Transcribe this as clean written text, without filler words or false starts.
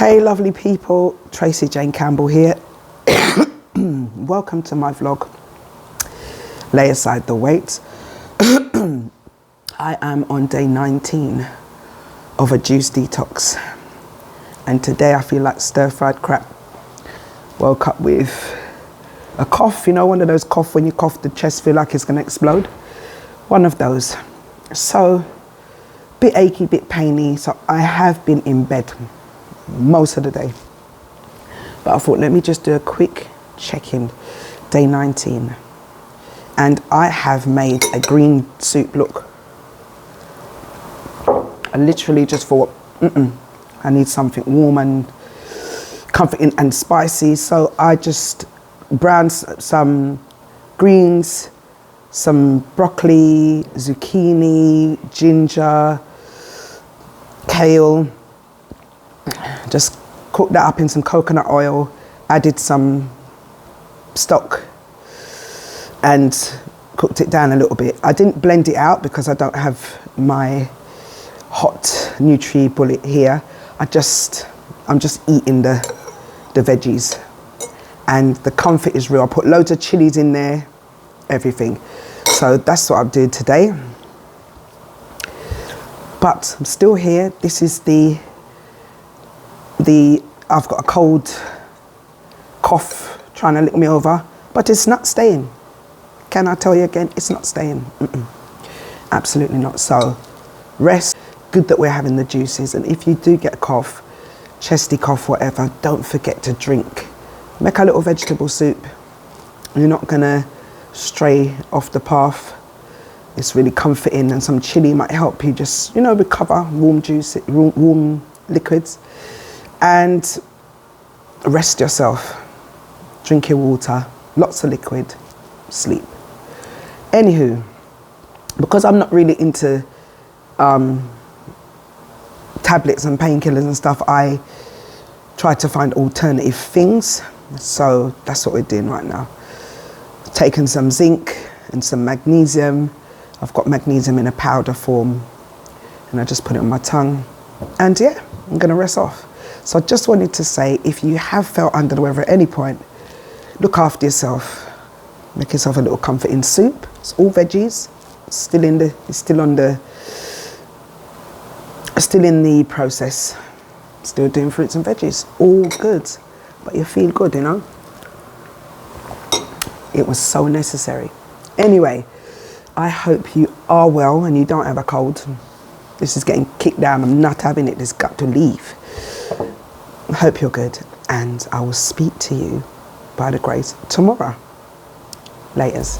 Hey lovely people, Tracy Jane Campbell here. Welcome to my vlog. Lay aside the weight. I am on day 19 of a juice detox, and today I feel like stir-fried crap. Woke up with a cough, you know, one of those cough when you cough the chest feel like it's gonna explode. One of those. So, bit achy, bit painy, so I have been in bed most of the day. But I thought, let me just do a quick check-in, day 19. And I have made a green soup, look. I literally just thought, I need something warm and comforting and spicy. So I just browned some greens, some broccoli, zucchini, ginger, kale. Just cooked that up in some coconut oil, added some stock and cooked it down a little bit. I didn't blend it out because I don't have my hot Nutri Bullet here. I'm just eating the veggies, and the comfort is real. I put loads of chilies in there, everything. So that's what I did today. But I'm still here. This is I've got a cold cough trying to lick me over, but it's not staying. Can I tell you again? It's not staying. Absolutely not. So rest. Good that we're having the juices, and if you do get a cough, chesty cough, whatever, don't forget to drink. Make a little vegetable soup. You're not gonna stray off the path. It's really comforting, and some chili might help you just, you know, recover. Warm juice, warm liquids. And rest yourself. Drink your water, lots of liquid, sleep. Anywho, because I'm not really into tablets and painkillers and stuff, I try to find alternative things. So that's what we're doing right now. Taking some zinc and some magnesium. I've got magnesium in a powder form, and I just put it on my tongue. And yeah, I'm gonna rest off. So I just wanted to say, if you have felt under the weather at any point, look after yourself. Make yourself a little comforting soup. It's all veggies. It's still in the process. Still doing fruits and veggies. All good. But you feel good, you know? It was so necessary. Anyway, I hope you are well and you don't have a cold. This is getting kicked down. I'm not having it. It's got to leave. I hope you're good, and I will speak to you by the grace tomorrow. Laters.